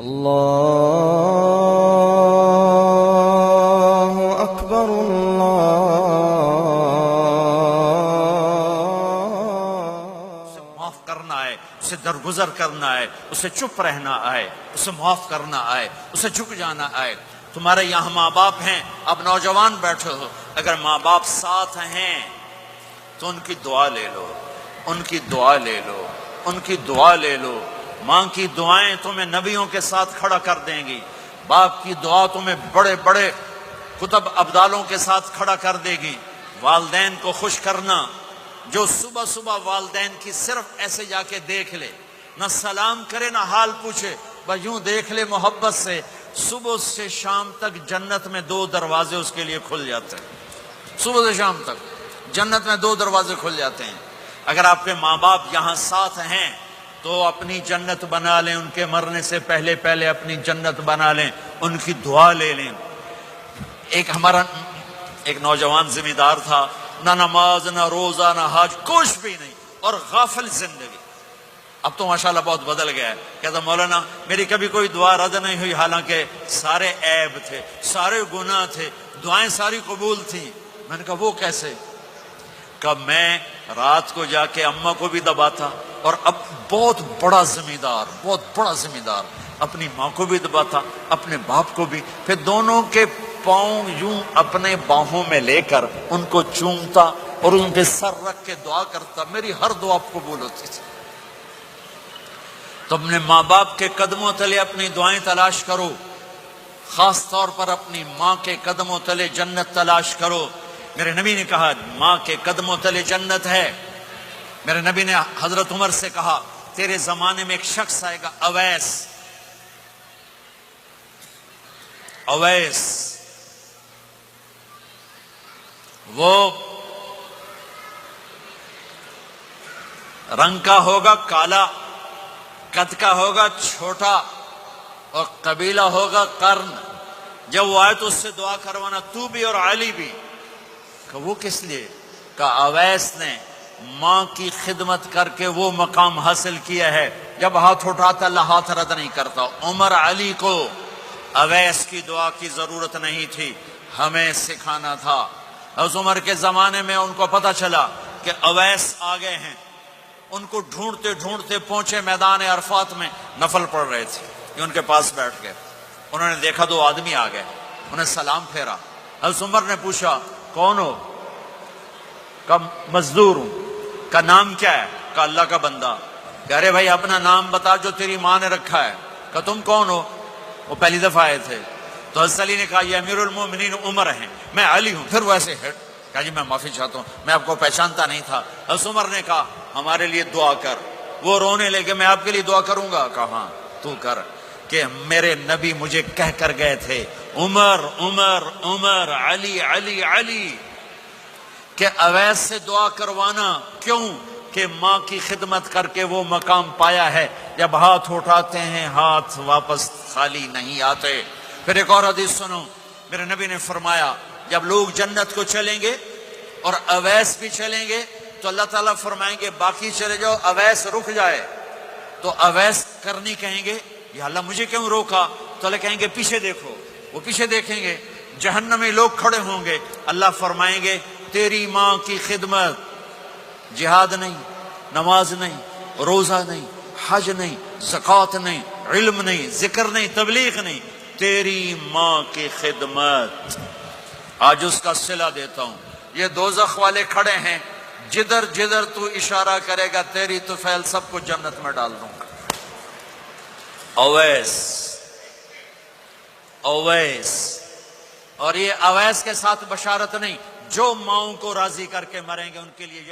اللہ اکبر اسے معاف کرنا ہے، اسے درگزر کرنا ہے، اسے چپ رہنا ہے، اسے معاف کرنا ہے، اسے جھک جانا ہے۔ تمہارے یہاں ماں باپ ہیں، اب نوجوان بیٹھے ہو، اگر ماں باپ ساتھ ہیں تو ان کی دعا لے لو، ان کی دعا لے لو، ان کی دعا لے لو۔ ماں کی دعائیں تمہیں نبیوں کے ساتھ کھڑا کر دیں گی، باپ کی دعا تمہیں بڑے بڑے کتب ابدالوں کے ساتھ کھڑا کر دے گی۔ والدین کو خوش کرنا، جو صبح صبح والدین کی صرف ایسے جا کے دیکھ لے، نہ سلام کرے نہ حال پوچھے، بس یوں دیکھ لے محبت سے، صبح سے شام تک جنت میں 2 دروازے اس کے لیے کھل جاتے ہیں۔ صبح سے شام تک جنت میں 2 دروازے کھل جاتے ہیں۔ اگر آپ کے ماں باپ یہاں ساتھ ہیں تو اپنی جنت بنا لیں، ان کے مرنے سے پہلے پہلے اپنی جنت بنا لیں، ان کی دعا لے لیں۔ ہمارا ایک نوجوان ذمہ دار تھا، نہ نماز نہ روزہ نہ حج، کچھ بھی نہیں، اور غافل زندگی۔ اب تو ماشاءاللہ بہت بدل گیا ہے۔ کہتا مولانا میری کبھی کوئی دعا رد نہیں ہوئی، حالانکہ سارے عیب تھے، سارے گناہ تھے، دعائیں ساری قبول تھیں۔ میں نے کہا وہ کیسے؟ کہ میں رات کو جا کے اماں کو بھی دباتا، اور اب بہت بڑا ذمہ دار اپنی ماں کو بھی دباتا، اپنے باپ کو بھی، پھر دونوں کے پاؤں یوں اپنے باہوں میں لے کر ان کو چومتا اور ان پہ سر رکھ کے دعا کرتا، میری ہر دعا قبول ہوتی تھی۔ تو اپنے ماں باپ کے قدموں تلے اپنی دعائیں تلاش کرو، خاص طور پر اپنی ماں کے قدموں تلے جنت تلاش کرو۔ میرے نبی نے کہا ماں کے قدموں تلے جنت ہے۔ میرے نبی نے حضرت عمر سے کہا تیرے زمانے میں ایک شخص آئے گا، اویس، وہ رنگ کا ہوگا کالا، قد کا ہوگا چھوٹا، اور قبیلہ ہوگا قرن۔ جب وہ آئے تو اس سے دعا کروانا، تو بھی اور علی بھی۔ کہ وہ کس لیے؟ کہ اویس نے ماں کی خدمت کر کے وہ مقام حاصل کیا ہے، جب ہاتھ اٹھاتا اللہ ہاتھ رد نہیں کرتا۔ عمر علی کو اویس کی دعا کی ضرورت نہیں تھی، ہمیں سکھانا تھا۔ اس عمر کے زمانے میں ان کو پتہ چلا کہ اویس آ گئے ہیں، ان کو ڈھونڈتے ڈھونڈتے پہنچے میدان عرفات میں، نفل پڑھ رہے تھے، یہ ان کے پاس بیٹھ گئے۔ انہوں نے دیکھا 2 آدمی آ گئے، انہیں سلام پھیرا۔ حضرت عمر نے پوچھا کون ہو؟ کہ مزدور ہوں۔ کا نام کیا ہے؟ کہ اللہ کا بندہ۔ کہ ارے بھائی اپنا نام بتا جو تیری ماں نے رکھا ہے۔ کہ تم کون ہو؟ وہ پہلی دفعہ آئے تھے۔ تو حضرت علی نے کہا یہ امیر المومنین عمر ہیں، میں علی ہوں۔ پھر وہ ایسے ہٹ کہا جی میں معافی چاہتا ہوں، میں آپ کو پہچانتا نہیں تھا۔ حضرت عمر نے کہا ہمارے لیے دعا کر۔ وہ رونے لگے، میں آپ کے لیے دعا کروں گا؟ کہا ہاں تو کر، کہ میرے نبی مجھے کہہ کر گئے تھے عمر عمر عمر، علی علی علی، کہ اویس سے دعا کروانا۔ کیوں؟ کہ ماں کی خدمت کر کے وہ مقام پایا ہے، جب ہاتھ اٹھاتے ہیں ہاتھ واپس خالی نہیں آتے۔ پھر ایک اور حدیث سنو، میرے نبی نے فرمایا جب لوگ جنت کو چلیں گے اور اویس بھی چلیں گے تو اللہ تعالیٰ فرمائیں گے باقی چلے جاؤ، اویس رک جائے۔ تو اویس کرنی کہیں گے یا اللہ مجھے کیوں روکا؟ تو اللہ کہیں گے پیچھے دیکھو، وہ پیچھے دیکھیں گے، جہنم میں لوگ کھڑے ہوں گے، اللہ فرمائیں گے تیری ماں کی خدمت، جہاد نہیں، نماز نہیں، روزہ نہیں، حج نہیں، زکوٰۃ نہیں، علم نہیں، ذکر نہیں، تبلیغ نہیں، تیری ماں کی خدمت۔ آج اس کا صلہ دیتا ہوں۔ یہ دوزخ والے کھڑے ہیں، جدھر جدھر تو اشارہ کرے گا تیری طفیل سب کو جنت میں ڈال دوں گا۔ اویس، اور یہ اویس کے ساتھ بشارت نہیں، جو ماؤں کو راضی کر کے مریں گے ان کے لیے یہی